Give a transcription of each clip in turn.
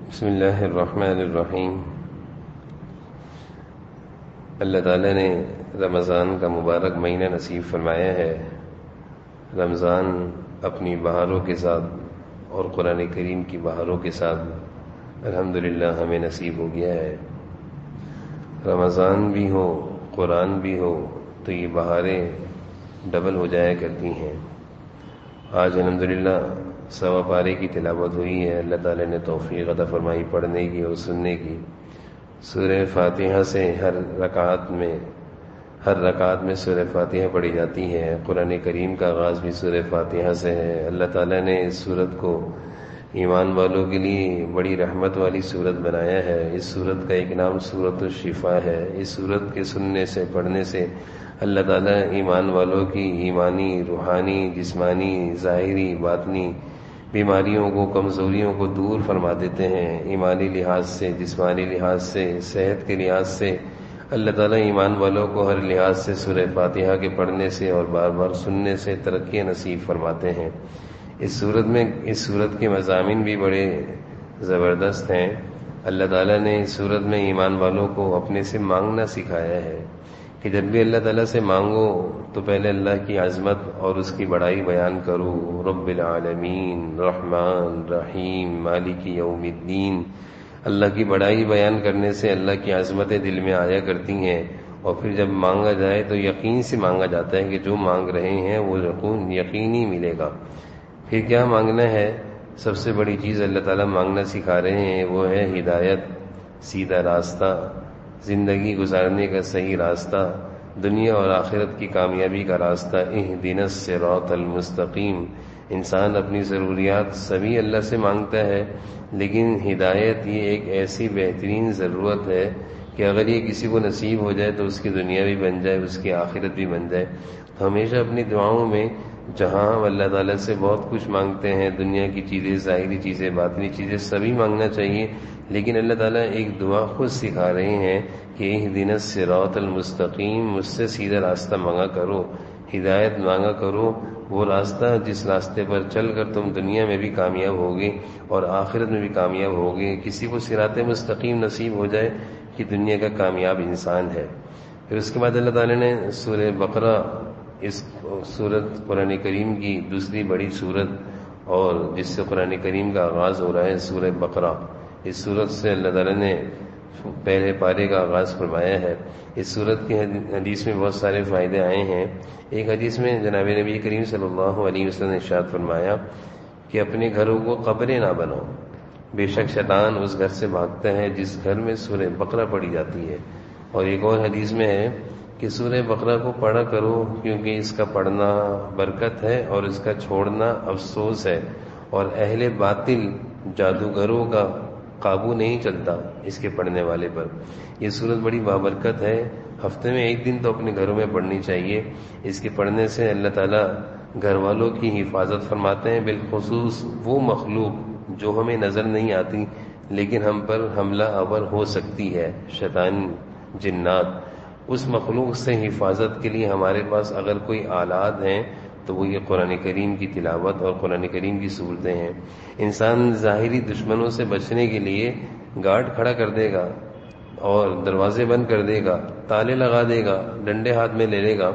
بسم اللہ الرحمن الرحیم۔ اللہ تعالیٰ نے رمضان کا مبارک مہینہ نصیب فرمایا ہے۔ رمضان اپنی بہاروں کے ساتھ اور قرآن کریم کی بہاروں کے ساتھ الحمدللہ ہمیں نصیب ہو گیا ہے۔ رمضان بھی ہو، قرآن بھی ہو تو یہ بہاریں ڈبل ہو جایا کرتی ہیں۔ آج الحمدللہ 100 پارے کی تلاوت ہوئی ہے۔ اللہ تعالیٰ نے توفیق عطا فرمائی پڑھنے کی اور سننے کی۔ سورہ فاتحہ سے ہر رکعت میں سورہ فاتحہ پڑھی جاتی ہے۔ قرآن کریم کا آغاز بھی سورہ فاتحہ سے ہے۔ اللہ تعالیٰ نے اس سورت کو ایمان والوں کے لیے بڑی رحمت والی سورت بنایا ہے۔ اس سورت کا ایک نام سورۃ الشفاء ہے۔ اس سورت کے سننے سے، پڑھنے سے اللہ تعالیٰ ایمان والوں کی ایمانی، روحانی، جسمانی، ظاہری، باطنی بیماریوں کو، کمزوریوں کو دور فرما دیتے ہیں۔ ایمانی لحاظ سے، جسمانی لحاظ سے، صحت کے لحاظ سے اللہ تعالیٰ ایمان والوں کو ہر لحاظ سے سورہ فاتحہ کے پڑھنے سے اور بار بار سننے سے ترقی نصیب فرماتے ہیں۔ اس سورت کے مضامین بھی بڑے زبردست ہیں۔ اللہ تعالیٰ نے اس سورت میں ایمان والوں کو اپنے سے مانگنا سکھایا ہے کہ جب بھی اللہ تعالیٰ سے مانگو تو پہلے اللہ کی عظمت اور اس کی بڑائی بیان کرو۔ رب العالمین، رحمان، رحیم، مالک یوم الدین۔ اللہ کی بڑائی بیان کرنے سے اللہ کی عظمتیں دل میں آیا کرتی ہیں، اور پھر جب مانگا جائے تو یقین سے مانگا جاتا ہے کہ جو مانگ رہے ہیں وہ یقینی ملے گا۔ پھر کیا مانگنا ہے؟ سب سے بڑی چیز اللہ تعالیٰ مانگنا سکھا رہے ہیں، وہ ہے ہدایت، سیدھا راستہ، زندگی گزارنے کا صحیح راستہ، دنیا اور آخرت کی کامیابی کا راستہ۔ اہدنا الصراط المستقیم۔ انسان اپنی ضروریات سبھی اللہ سے مانگتا ہے، لیکن ہدایت یہ ایک ایسی بہترین ضرورت ہے کہ اگر یہ کسی کو نصیب ہو جائے تو اس کی دنیا بھی بن جائے، اس کی آخرت بھی بن جائے۔ تو ہمیشہ اپنی دعاؤں میں جہاں ہم اللہ تعالیٰ سے بہت کچھ مانگتے ہیں، دنیا کی چیزیں، ظاہری چیزیں، باطنی چیزیں، سبھی مانگنا چاہیے، لیکن اللہ تعالیٰ ایک دعا خود سکھا رہے ہیں کہ اہدنا الصراط المستقیم، مجھ سے سیدھا راستہ مانگا کرو، ہدایت مانگا کرو، وہ راستہ جس راستے پر چل کر تم دنیا میں بھی کامیاب ہوگے اور آخرت میں بھی کامیاب ہوگے۔ کسی کو صراط مستقیم نصیب ہو جائے کہ دنیا کا کامیاب انسان ہے۔ پھر اس کے بعد اللہ تعالیٰ نے سورہ بقرہ، اس سورت قرآن کریم کی دوسری بڑی سورت اور جس سے قرآن کریم کا آغاز ہو رہا ہے، سورہ بقرہ، اس سورت سے اللہ تعالیٰ نے پہلے پارے کا آغاز فرمایا ہے۔ اس سورت کی حدیث میں بہت سارے فائدے آئے ہیں۔ ایک حدیث میں جناب نبی کریم صلی اللہ علیہ وسلم نے ارشاد فرمایا کہ اپنے گھروں کو قبریں نہ بناؤ، بے شک شیطان اس گھر سے بھاگتا ہے جس گھر میں سورہ بقرہ پڑھی جاتی ہے۔ اور ایک اور حدیث میں ہے کہ سورہ بقرہ کو پڑھا کرو کیونکہ اس کا پڑھنا برکت ہے اور اس کا چھوڑنا افسوس ہے، اور اہل باطل جادوگروں کا قابو نہیں چلتا اس کے پڑھنے والے پر۔ یہ سورت بڑی بابرکت ہے، ہفتے میں ایک دن تو اپنے گھروں میں پڑھنی چاہیے۔ اس کے پڑھنے سے اللہ تعالیٰ گھر والوں کی حفاظت فرماتے ہیں، بالخصوص وہ مخلوق جو ہمیں نظر نہیں آتی لیکن ہم پر حملہ آور ہو سکتی ہے، شیطان، جنات۔ اس مخلوق سے حفاظت کے لیے ہمارے پاس اگر کوئی آلات ہیں تو وہ یہ قرآن کریم کی تلاوت اور قرآن کریم کی صورتیں ہیں۔ انسان ظاہری دشمنوں سے بچنے کے لیے گارڈ کھڑا کر دے گا اور دروازے بند کر دے گا، تالے لگا دے گا، ڈنڈے ہاتھ میں لے لے گا،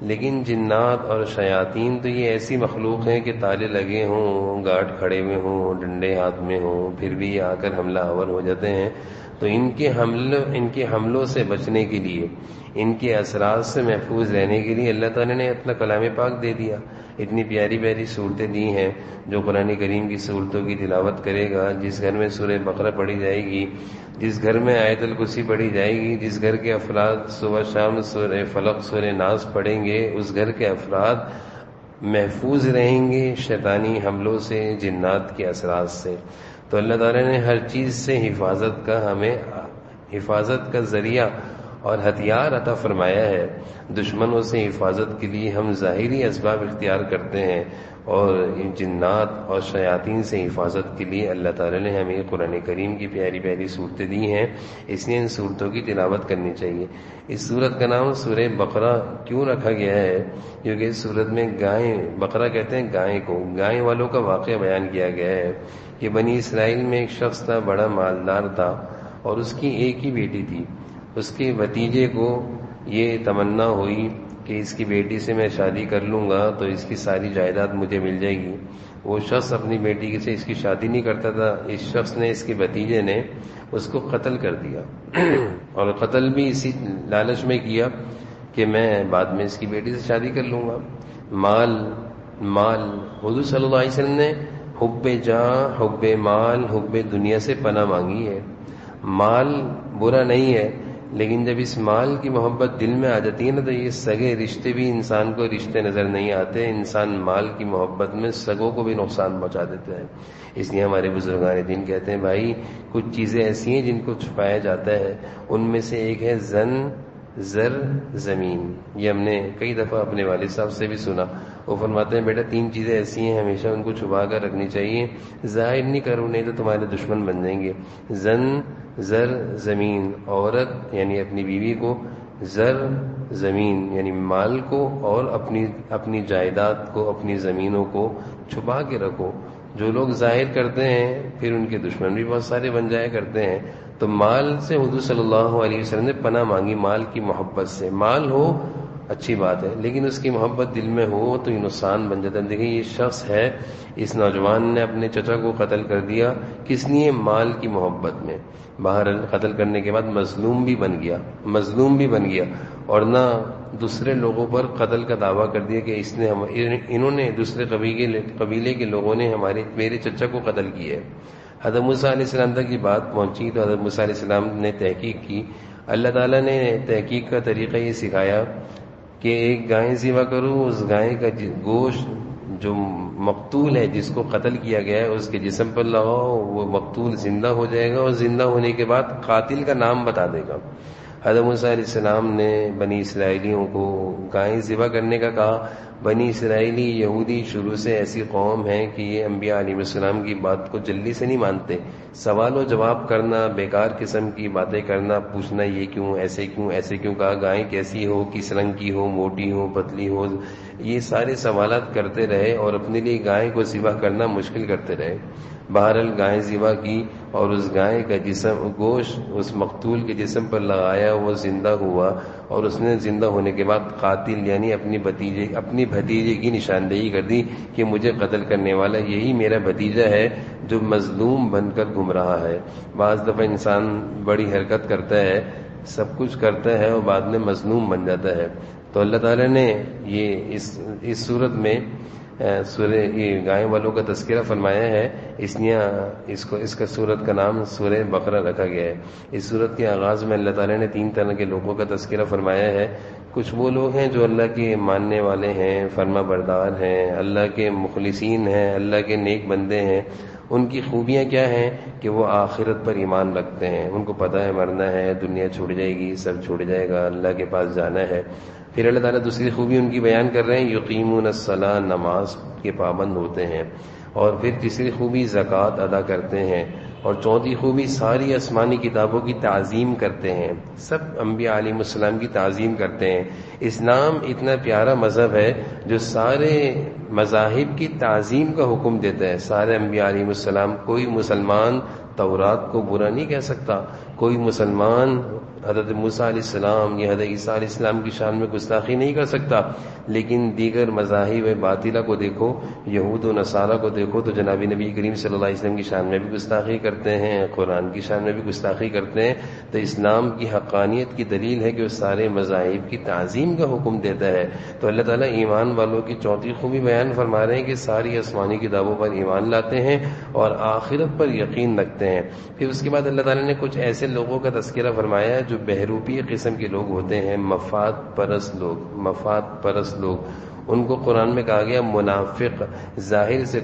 لیکن جنات اور شیاطین تو یہ ایسی مخلوق ہیں کہ تالے لگے ہوں، گارڈ کھڑے ہوئے ہوں، ڈنڈے ہاتھ میں ہوں، پھر بھی یہ آ کر حملہ آور ہو جاتے ہیں۔ تو ان کے حملوں سے بچنے کے لیے، ان کے اثرات سے محفوظ رہنے کے لیے اللہ تعالیٰ نے اپنا کلام پاک دے دیا۔ اتنی پیاری پیاری صورتیں دی ہیں۔ جو قرآن کریم کی صورتوں کی تلاوت کرے گا، جس گھر میں سورہ بقرہ پڑھی جائے گی، جس گھر میں آیت الکرسی پڑھی جائے گی، جس گھر کے افراد صبح شام سورہ فلق، سورہ ناس پڑھیں گے، اس گھر کے افراد محفوظ رہیں گے شیطانی حملوں سے، جنات کے اثرات سے۔ تو اللہ تعالیٰ نے ہر چیز سے حفاظت کا ذریعہ اور ہتھیار عطا فرمایا ہے۔ دشمنوں سے حفاظت کے لیے ہم ظاہری اسباب اختیار کرتے ہیں، اور جنات اور شیاطین سے حفاظت کے لیے اللہ تعالیٰ نے ہمیں قرآن کریم کی پیاری پیاری صورتیں دی ہیں، اس لیے ان صورتوں کی تلاوت کرنی چاہیے۔ اس صورت کا نام سورہ بقرہ کیوں رکھا گیا ہے؟ کیونکہ اس صورت میں گائے، بقرہ کہتے ہیں گائے کو، گائے والوں کا واقعہ بیان کیا گیا ہے کہ بنی اسرائیل میں ایک شخص تھا، بڑا مالدار تھا، اور اس کی ایک ہی بیٹی تھی۔ اس کے بھتیجے کو یہ تمنا ہوئی کہ اس کی بیٹی سے میں شادی کر لوں گا تو اس کی ساری جائیداد مجھے مل جائے گی۔ وہ شخص اپنی بیٹی سے اس کی شادی نہیں کرتا تھا۔ اس شخص نے، اس کے بھتیجے نے اس کو قتل کر دیا اور قتل بھی اسی لالچ میں کیا کہ میں بعد میں اس کی بیٹی سے شادی کر لوں گا۔ مال حضور صلی اللہ علیہ وسلم نے حب جاں، حب مال، حب دنیا سے پناہ مانگی ہے۔ مال برا نہیں ہے، لیکن جب اس مال کی محبت دل میں آ جاتی ہے نا، تو یہ سگے رشتے بھی انسان کو رشتے نظر نہیں آتے۔ انسان مال کی محبت میں سگوں کو بھی نقصان پہنچا دیتا ہے۔ اس لیے ہمارے بزرگان دین کہتے ہیں بھائی کچھ چیزیں ایسی ہیں جن کو چھپایا جاتا ہے، ان میں سے ایک ہے زر زمین۔ یہ ہم نے کئی دفعہ اپنے والد صاحب سے بھی سنا، وہ فرماتے ہیں بیٹا 3 چیزیں ایسی ہیں ہمیشہ ان کو چھپا کر رکھنی چاہیے، ظاہر نہیں کرو نہیں تو تمہارے دشمن بن جائیں گے۔ زر زمین، عورت یعنی اپنی بیوی کو، زر زمین یعنی مال کو، اور اپنی جائیداد کو، اپنی زمینوں کو چھپا کے رکھو۔ جو لوگ ظاہر کرتے ہیں پھر ان کے دشمن بھی بہت سارے بن جایا کرتے ہیں۔ تو مال سے حضور صلی اللہ علیہ وسلم نے پناہ مانگی، مال کی محبت سے۔ مال ہو اچھی بات ہے، لیکن اس کی محبت دل میں ہو تو یہ نقصان بن جاتا ہے۔ دیکھیں یہ شخص ہے، اس نوجوان نے اپنے چچا کو قتل کر دیا، کس لیے؟ مال کی محبت میں۔ باہر قتل کرنے کے بعد مظلوم بھی بن گیا اور نہ دوسرے لوگوں پر قتل کا دعویٰ کر دیا کہ انہوں نے دوسرے قبیلے کے لوگوں نے میرے چچا کو قتل کیا ہے۔ حضرت موسیٰ علیہ السلام تک یہ بات پہنچی تو حضرت موسیٰ علیہ السلام نے تحقیق کی۔ اللہ تعالیٰ نے تحقیق کا طریقہ یہ سکھایا کہ ایک گائے ذبح کرو، اس گائے کا گوشت جو مقتول ہے، جس کو قتل کیا گیا ہے، اس کے جسم پر لگاؤ، وہ مقتول زندہ ہو جائے گا، اور زندہ ہونے کے بعد قاتل کا نام بتا دے گا۔ حضرت موسیٰ علیہ السلام نے بنی اسرائیلیوں کو گائے ذبح کرنے کا کہا۔ بنی اسرائیلی یہودی شروع سے ایسی قوم ہے کہ یہ انبیاء علیہ السلام کی بات کو جلدی سے نہیں مانتے۔ سوال و جواب کرنا، بیکار قسم کی باتیں کرنا، پوچھنا یہ کیوں، ایسے کیوں کہا، گائے کیسی ہو، کس رنگ کی ہو، موٹی ہو، پتلی ہو، یہ سارے سوالات کرتے رہے اور اپنے لیے گائے کو ذبح کرنا مشکل کرتے رہے۔ بہرحال گائے ذبح کی اور اس گائے کا گوشت اس مقتول کے جسم پر لگایا، وہ زندہ ہوا، اور اس نے زندہ ہونے کے بعد قاتل یعنی اپنی بھتیجے کی نشاندہی کر دی کہ مجھے قتل کرنے والا یہی میرا بھتیجا ہے جو مظلوم بن کر گھوم رہا ہے۔ بعض دفعہ انسان بڑی حرکت کرتا ہے، سب کچھ کرتا ہے اور بعد میں مظلوم بن جاتا ہے۔ تو اللہ تعالیٰ نے یہ اس صورت میں سورہ گائے والوں کا تذکرہ فرمایا ہے، اس لیے اس کا صورت کا نام سورہ بقرہ رکھا گیا ہے۔ اس صورت کے آغاز میں اللہ تعالیٰ نے 3 طرح کے لوگوں کا تذکرہ فرمایا ہے۔ کچھ وہ لوگ ہیں جو اللہ کے ماننے والے ہیں، فرما بردار ہیں، اللہ کے مخلصین ہیں، اللہ کے نیک بندے ہیں۔ ان کی خوبیاں کیا ہیں کہ وہ آخرت پر ایمان رکھتے ہیں، ان کو پتہ ہے مرنا ہے، دنیا چھوڑ جائے گی، سب چھوڑ جائے گا، اللہ کے پاس جانا ہے۔ پھر اللہ تعالیٰ دوسری خوبی ان کی بیان کر رہے ہیں، یقیمون الصلاۃ، نماز کے پابند ہوتے ہیں، اور پھر تیسری خوبی زکوٰۃ ادا کرتے ہیں، اور چوتھی خوبی ساری آسمانی کتابوں کی تعظیم کرتے ہیں، سب انبیاء علیہ السلام کی تعظیم کرتے ہیں۔ اسلام اتنا پیارا مذہب ہے جو سارے مذاہب کی تعظیم کا حکم دیتا ہے، سارے انبیاء علیہ السلام۔ کوئی مسلمان تورات کو برا نہیں کہہ سکتا، کوئی مسلمان حضرت موسیٰ علیہ السلام یا حضرت عیسیٰ علیہ السلام کی شان میں گستاخی نہیں کر سکتا، لیکن دیگر مذاہب باطلہ کو دیکھو، یہود و نصارہ کو دیکھو تو جناب نبی کریم صلی اللہ علیہ وسلم کی شان میں بھی گستاخی کرتے ہیں، قرآن کی شان میں بھی گستاخی کرتے ہیں۔ تو اسلام کی حقانیت کی دلیل ہے کہ وہ سارے مذاہب کی تعظیم کا حکم دیتا ہے۔ تو اللہ تعالیٰ ایمان والوں کی چوتھی خوبی بیان فرما رہے ہیں کہ ساری آسمانی کتابوں پر ایمان لاتے ہیں اور آخرت پر یقین رکھتے ہیں۔ پھر اس کے بعد اللہ تعالیٰ نے کچھ ایسے لوگوں کا تذکرہ فرمایا ہے جو بہروپی قسم کے لوگ ہوتے ہیں، مفاد پرست لوگ۔ ان کو قرآن میں کہا گیا منافق، ظاہر سے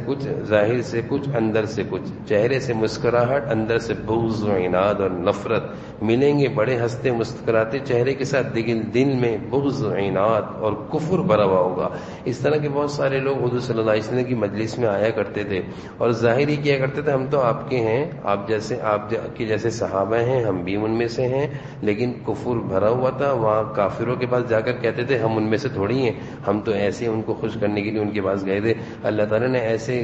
کچھ اندر سے کچھ، چہرے سے مسکراہٹ اندر سے بغض و عناد اور نفرت، ملیں گے بڑے ہنستے مسکراتے چہرے کے ساتھ دل میں بغض و عناد اور کفر بھرا ہوا ہوگا۔ اس طرح کے بہت سارے لوگ حضور صلی اللہ علیہ وسلم کی مجلس میں آیا کرتے تھے اور ظاہر ہی کیا کرتے تھے ہم تو آپ کے ہیں، آپ کے جیسے صحابہ ہیں، ہم بھی ان میں سے ہیں، لیکن کفر بھرا ہوا تھا۔ وہاں کافروں کے پاس جا کر کہتے تھے ہم ان میں سے تھوڑی ہیں، ہم تو ایسے ان کو خوش کرنے کے لیے ان کے پاس گئے تھے۔ اللہ تعالیٰ نے ایسے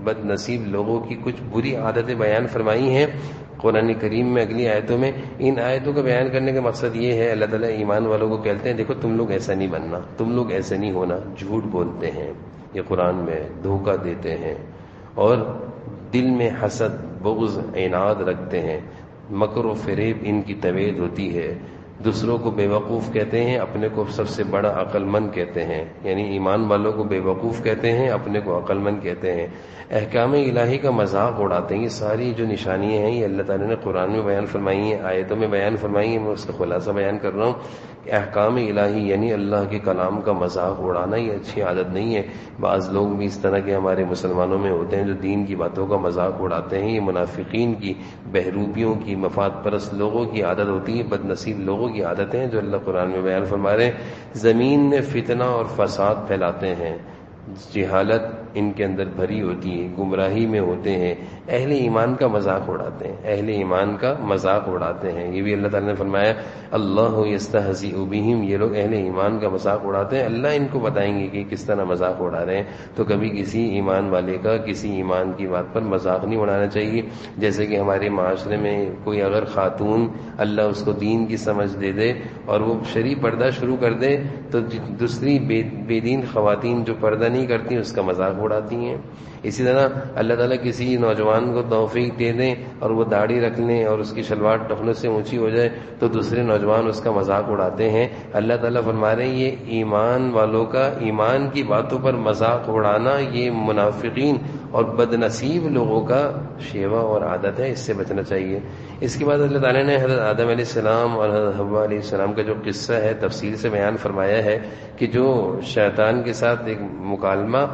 بد نصیب لوگوں کی کچھ بری عادتیں بیان فرمائی ہیں قرآن کریم میں اگلی آیتوں میں۔ ان آیتوں کا بیان کرنے کا مقصد یہ ہے، اللہ تعالیٰ ایمان والوں کو کہتے ہیں دیکھو تم لوگ ایسا نہیں بننا، تم لوگ ایسا نہیں ہونا، جھوٹ بولتے ہیں یہ قرآن میں، دھوکہ دیتے ہیں اور دل میں حسد بغض عناد رکھتے ہیں، مکر و فریب ان کی طبیعت ہوتی ہے، دوسروں کو بے وقوف کہتے ہیں، اپنے کو سب سے بڑا عقل مند کہتے ہیں، یعنی ایمان والوں کو بے وقوف کہتے ہیں، اپنے کو عقل مند کہتے ہیں، احکام الہی کا مذاق اڑاتے ہیں۔ یہ ساری جو نشانیاں ہیں یہ اللہ تعالیٰ نے قرآن میں بیان فرمائی ہیں، آیتوں میں بیان فرمائی ہیں، میں اس کا خلاصہ بیان کر رہا ہوں کہ احکام الہی یعنی اللہ کے کلام کا مذاق اڑانا یہ اچھی عادت نہیں ہے۔ بعض لوگ بھی اس طرح کے ہمارے مسلمانوں میں ہوتے ہیں جو دین کی باتوں کا مذاق اڑاتے ہیں، یہ منافقین کی، بہروپیوں کی، مفاد پرست لوگوں کی عادت ہوتی ہے، بد نصیب لوگوں کی عادتیں ہیں جو اللہ قرآن میں بیان فرما رہے ہیں۔ زمین میں فتنہ اور فساد پھیلاتے ہیں، جہالت ان کے اندر بھری ہوتی ہے، گمراہی میں ہوتے ہیں، اہل ایمان کا مذاق اڑاتے ہیں، اہل ایمان کا مذاق اڑاتے ہیں۔ یہ بھی اللہ تعالیٰ نے فرمایا اللہ یستہزئ بہم، یہ لوگ اہل ایمان کا مذاق اڑاتے ہیں، اللہ ان کو بتائیں گے کہ کس طرح مذاق اڑا رہے ہیں۔ تو کبھی کسی ایمان والے کا کسی ایمان کی بات پر مذاق نہیں اڑانا چاہیے۔ جیسے کہ ہمارے معاشرے میں کوئی اگر خاتون اللہ اس کو دین کی سمجھ دے دے اور وہ شرعی پردہ شروع کر دے تو دوسری بے دین خواتین جو پردہ نہیں کرتی اس کا مذاق اڑاتی ہیں۔ اسی طرح اللہ تعالیٰ کسی نوجوان کو توفیق دے دیں اور وہ داڑھی رکھ لیں اور اس کی شلوار ٹخنوں سے اونچی ہو جائے تو دوسرے نوجوان اس کا مذاق اڑاتے ہیں۔ اللہ تعالیٰ فرما رہے ہیں یہ ایمان والوں کا ایمان کی باتوں پر مذاق اڑانا یہ منافقین اور بد نصیب لوگوں کا شیوا اور عادت ہے، اس سے بچنا چاہیے۔ اس کے بعد اللہ تعالیٰ نے حضرت آدم علیہ السلام اور حضرت حوا علیہ السلام کا جو قصہ ہے تفصیل سے بیان فرمایا ہے کہ جو شیطان کے ساتھ ایک مکالمہ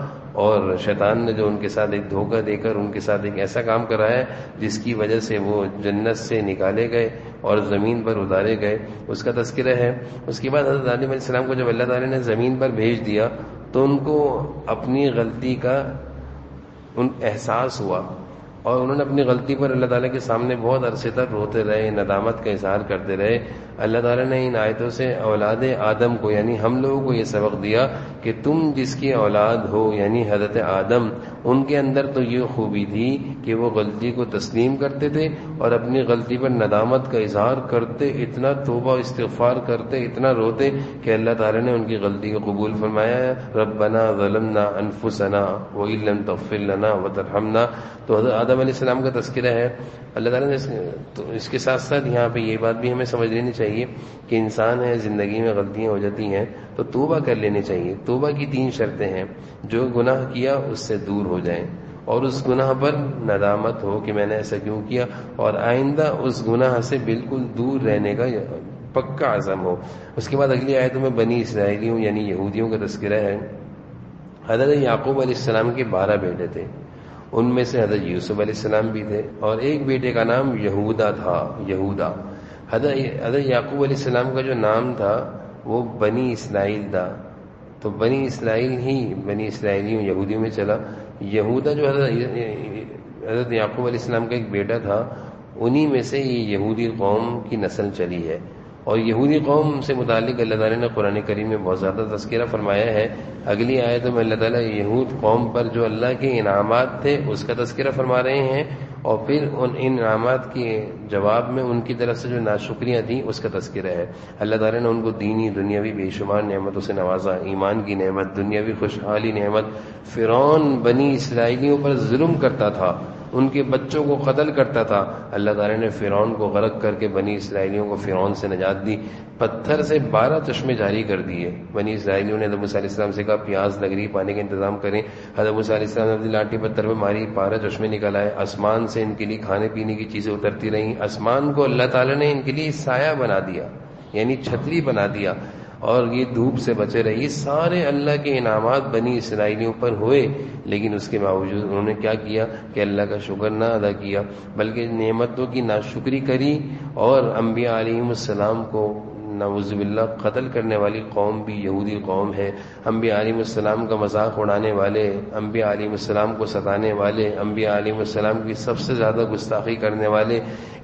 اور شیطان نے جو ان کے ساتھ ایک دھوکہ دے کر ان کے ساتھ ایک ایسا کام کرایا جس کی وجہ سے وہ جنت سے نکالے گئے اور زمین پر اتارے گئے، اس کا تذکرہ ہے۔ اس کے بعد حضرت آدم علیہ السلام کو جب اللہ تعالیٰ نے زمین پر بھیج دیا تو ان کو اپنی غلطی کا احساس ہوا اور انہوں نے اپنی غلطی پر اللہ تعالیٰ کے سامنے بہت عرصے تک روتے رہے، ندامت کا اظہار کرتے رہے۔ اللہ تعالیٰ نے ان آیتوں سے اولاد آدم کو یعنی ہم لوگوں کو یہ سبق دیا کہ تم جس کی اولاد ہو یعنی حضرت آدم، ان کے اندر تو یہ خوبی تھی کہ وہ غلطی کو تسلیم کرتے تھے اور اپنی غلطی پر ندامت کا اظہار کرتے، اتنا توبہ استغفار کرتے، اتنا روتے کہ اللہ تعالیٰ نے ان کی غلطی کو قبول فرمایا ہے۔ ربنا ظلمنا انفسنا وان لم تغفر لنا وترحمنا، تو حضرت آدم علیہ السلام کا تذکرہ ہے۔ اللہ تعالیٰ نے تو اس کے ساتھ ساتھ یہاں پہ یہ بات بھی ہمیں سمجھ لینی چاہیے کہ انسان ہے، زندگی میں غلطیاں ہو جاتی ہیں تو توبہ کر لینی چاہیے۔ توبہ کی 3 شرطیں ہیں، جو گناہ کیا اس سے دور ہو جائیں اور اس گناہ پر ندامت ہو کہ میں نے ایسا کیوں کیا اور آئندہ اس گناہ سے بالکل دور رہنے کا پکا عزم ہو۔ اس کے بعد اگلی آیتوں میں بنی اسرائیلیوں یعنی یہودیوں کا تذکرہ ہے۔ حضرت یعقوب علیہ السلام کے 12 بیٹے تھے، ان میں سے حضرت یوسف علیہ السلام بھی تھے اور ایک بیٹے کا نام یہودا تھا، یہودا۔ حضرت یعقوب علیہ السلام کا جو نام تھا وہ بنی اسرائیل تھا، تو بنی اسرائیل ہی بنی اسرائیلیوں یہودیوں میں چلا۔ یہودا جو حضرت یعقوب علیہ السلام کا ایک بیٹا تھا، انہی میں سے یہ یہودی قوم کی نسل چلی ہے۔ اور یہودی قوم سے متعلق اللہ تعالیٰ نے قرآن کریم میں بہت زیادہ تذکرہ فرمایا ہے۔ اگلی آیتوں میں اللہ تعالیٰ یہود قوم پر جو اللہ کے انعامات تھے اس کا تذکرہ فرما رہے ہیں اور پھر ان انعامات کے جواب میں ان کی طرف سے جو ناشکریاں تھیں اس کا تذکرہ ہے۔ اللہ تعالیٰ نے ان کو دینی دنیاوی بے شمار نعمتوں سے نوازا، ایمان کی نعمت، دنیاوی خوشحالی نعمت۔ فرعون بنی اسرائیلیوں پر ظلم کرتا تھا، ان کے بچوں کو قتل کرتا تھا، اللہ تعالیٰ نے فرعون کو غرق کر کے بنی اسرائیلیوں کو فرعون سے نجات دی۔ پتھر سے 12 چشمے جاری کر دیے۔ بنی اسرائیلیوں نے حضرت موسیٰ علیہ السلام سے کہا پیاس لگ رہی، پانی کا انتظام کریں۔ حضرت موسیٰ علیہ السلام نے اپنی لاٹھی پتھر پہ ماری، 12 چشمے نکل آئے۔ آسمان سے ان کے لیے کھانے پینے کی چیزیں اترتی رہیں۔ آسمان کو اللہ تعالیٰ نے ان کے لیے سایہ بنا دیا، یعنی چھتری بنا دیا، اور یہ دھوپ سے بچے رہے. یہ سارے اللہ کے انعامات بنی اسرائیلیوں پر ہوئے، لیکن اس کے باوجود انہوں نے کیا کیا کہ اللہ کا شکر نہ ادا کیا، بلکہ نعمتوں کی ناشکری کری. اور انبیاء علیہم السلام کو نعوذ باللہ قتل کرنے والی قوم بھی یہودی قوم ہے. انبیاء علیہ السلام کا مذاق اڑانے والے، انبیاء علیہ السلام کو ستانے والے، انبیاء علیہ السلام کی سب سے زیادہ گستاخی کرنے والے،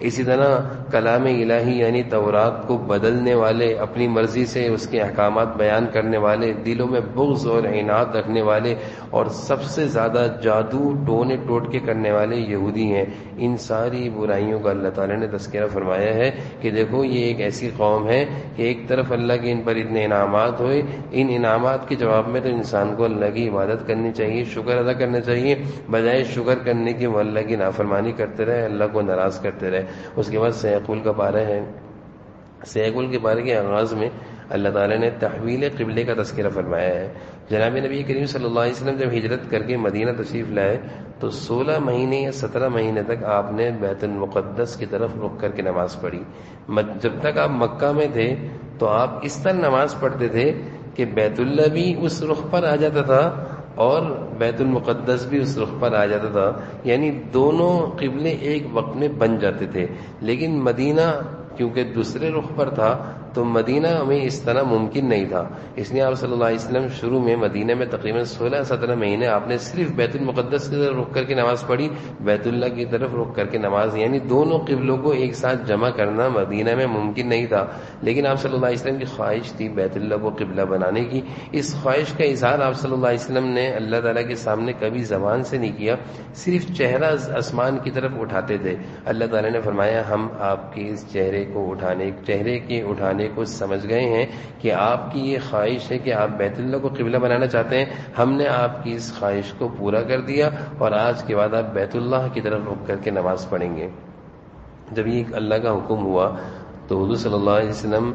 اسی طرح کلام الہی یعنی تورات کو بدلنے والے، اپنی مرضی سے اس کے احکامات بیان کرنے والے، دلوں میں بغض اور عناد رکھنے والے، اور سب سے زیادہ جادو ٹونے ٹوٹکے کرنے والے یہودی ہیں. ان ساری برائیوں کا اللہ تعالیٰ نے تذکرہ فرمایا ہے کہ دیکھو یہ ایک ایسی قوم ہے کہ ایک طرف اللہ کے ان پر اتنے انعامات ہوئے، ان انعامات کے جواب میں تو انسان کو اللہ کی عبادت کرنی چاہیے، شکر ادا کرنا چاہیے، بجائے شکر کرنے کی وہ اللہ کی نافرمانی کرتے رہے، اللہ کو ناراض کرتے رہے. اس کے بعد سیقول کا پارہ ہے. سیقول کے پارے کے آغاز میں اللہ تعالیٰ نے تحویل قبلے کا تذکرہ فرمایا ہے. جناب نبی کریم صلی اللہ علیہ وسلم جب ہجرت کر کے مدینہ تشریف لائے تو 16 مہینے یا 17 مہینے تک آپ نے بیت المقدس کی طرف رخ کر کے نماز پڑھی. جب تک آپ مکہ میں تھے تو آپ اس طرح نماز پڑھتے تھے کہ بیت اللہ بھی اس رخ پر آ جاتا تھا اور بیت المقدس بھی اس رخ پر آ جاتا تھا، یعنی دونوں قبلے ایک وقت میں بن جاتے تھے. لیکن مدینہ کیونکہ دوسرے رخ پر تھا تو مدینہ میں اس طرح ممکن نہیں تھا. اس لیے آپ صلی اللہ علیہ وسلم شروع میں مدینہ میں تقریباً 16-17 مہینے آپ نے صرف بیت المقدس کی طرف رخ کر کے نماز پڑھی، بیت اللہ کی طرف رخ کر کے نماز، یعنی دونوں قبلوں کو ایک ساتھ جمع کرنا مدینہ میں ممکن نہیں تھا. لیکن آپ صلی اللہ علیہ وسلم کی خواہش تھی بیت اللہ کو قبلہ بنانے کی. اس خواہش کا اظہار آپ صلی اللہ علیہ وسلم نے اللہ تعالیٰ کے سامنے کبھی زبان سے نہیں کیا، صرف چہرہ آسمان کی طرف اٹھاتے تھے. اللہ تعالیٰ نے فرمایا ہم آپ کے اس چہرے کے اٹھانے کو سمجھ گئے ہیں کہ آپ کی یہ خواہش ہے کہ آپ بیت اللہ کو قبلہ بنانا چاہتے ہیں. ہم نے آپ کی اس خواہش کو پورا کر دیا اور آج کے بعد آپ بیت اللہ کی طرف رخ کر کے نماز پڑھیں گے. جب یہ اللہ کا حکم ہوا تو حضور صلی اللہ علیہ وسلم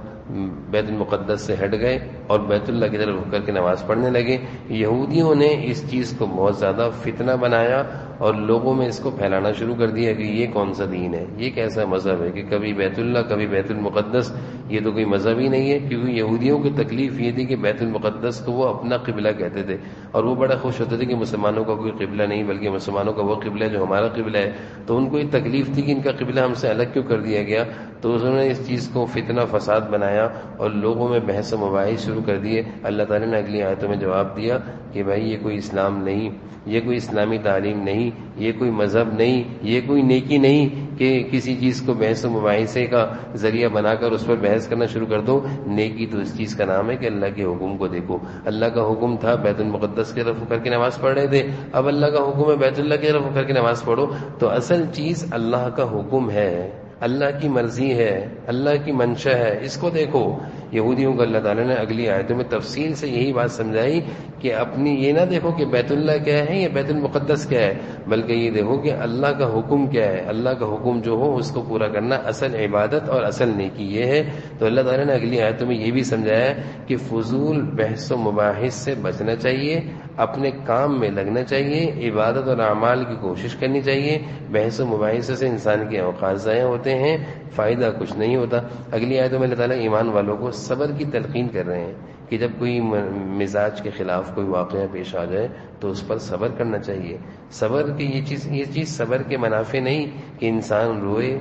بیت المقدس سے ہٹ گئے اور بیت اللہ کی طرف رخ کر کے نماز پڑھنے لگے. یہودیوں نے اس چیز کو بہت زیادہ فتنہ بنایا اور لوگوں میں اس کو پھیلانا شروع کر دیا کہ یہ کون سا دین ہے، یہ کیسا مذہب ہے کہ کبھی بیت اللہ کبھی بیت المقدس، یہ تو کوئی مذہب ہی نہیں ہے. کیونکہ یہودیوں کی تکلیف یہ تھی کہ بیت المقدس کو وہ اپنا قبلہ کہتے تھے اور وہ بڑا خوش ہوتے تھے کہ مسلمانوں کا کوئی قبلہ نہیں بلکہ مسلمانوں کا وہ قبلہ ہے جو ہمارا قبلہ ہے. تو ان کو یہ تکلیف تھی کہ ان کا قبلہ ہم سے الگ کیوں کر دیا گیا. تو انہوں نے اس چیز کو فتنہ فساد بنایا اور لوگوں میں بحث و مباحث شروع کر دیے. اللہ تعالیٰ نے اگلی آیتوں میں جواب دیا کہ بھائی یہ کوئی اسلام نہیں، یہ کوئی اسلامی تعلیم نہیں، یہ کوئی مذہب نہیں، یہ کوئی نیکی نہیں کہ کسی چیز کو بحث و مباحثے کا ذریعہ بنا کر اس پر بحث کرنا شروع کر دو. نیکی تو اس چیز کا نام ہے کہ اللہ کے حکم کو دیکھو. اللہ کا حکم تھا بیت المقدس کی طرف کر کے نماز پڑھ رہے تھے، اب اللہ کا حکم ہے بیت اللہ کی طرف کر کے نماز پڑھو. تو اصل چیز اللہ کا حکم ہے، اللہ کی مرضی ہے، اللہ کی منشا ہے، اس کو دیکھو. یہودیوں کو اللہ تعالیٰ نے اگلی آیتوں میں تفصیل سے یہی بات سمجھائی کہ اپنی یہ نہ دیکھو کہ بیت اللہ کیا ہے یا بیت المقدس کیا ہے، بلکہ یہ دیکھو کہ اللہ کا حکم کیا ہے. اللہ کا حکم جو ہو اس کو پورا کرنا اصل عبادت اور اصل نیکی یہ ہے. تو اللہ تعالیٰ نے اگلی آیتوں میں یہ بھی سمجھایا کہ فضول بحث و مباحث سے بچنا چاہیے، اپنے کام میں لگنا چاہیے، عبادت اور اعمال کی کوشش کرنی چاہیے. بحث و مباحث سے انسان کے اوقات ضائع ہوتے ہیں، فائدہ کچھ نہیں ہوتا. اگلی آیتوں میں اللہ تعالیٰ ایمان والوں کو صبر کی تلقین کر رہے ہیں کہ جب کوئی مزاج کے خلاف کوئی واقعہ پیش آ جائے تو اس پر صبر کرنا چاہیے. صبر کی یہ چیز صبر کے منافع نہیں کہ انسان روئے،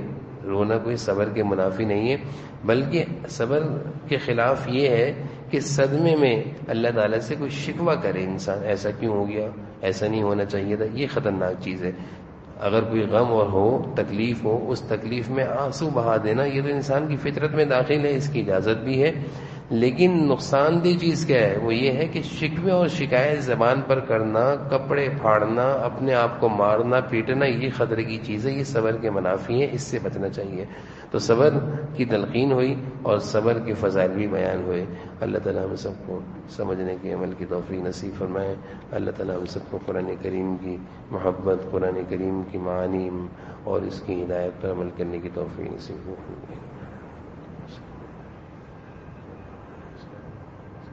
رونا کوئی صبر کے منافی نہیں ہے، بلکہ صبر کے خلاف یہ ہے کہ صدمے میں اللہ تعالیٰ سے کوئی شکوہ کرے انسان، ایسا کیوں ہو گیا، ایسا نہیں ہونا چاہیے تھا. یہ خطرناک چیز ہے. اگر کوئی غم اور ہو، تکلیف ہو، اس تکلیف میں آنسو بہا دینا یہ تو انسان کی فطرت میں داخل ہے، اس کی اجازت بھی ہے. لیکن نقصان دہ چیز کیا ہے، وہ یہ ہے کہ شکوے اور شکایت زبان پر کرنا، کپڑے پھاڑنا، اپنے آپ کو مارنا پیٹنا، یہ خطرے کی چیز ہے، یہ صبر کے منافی ہے، اس سے بچنا چاہیے. تو صبر کی تلقین ہوئی اور صبر کے فضائل بھی بیان ہوئے. اللہ تعالیٰ ہم سب کو سمجھنے کے عمل کی توفیق نصیب فرمائے. اللہ تعالیٰ ہم سب کو قرآن کریم کی محبت، قرآن کریم کی معانی اور اس کی ہدایت پر عمل کرنے کی توفیق نصیب فرمائے.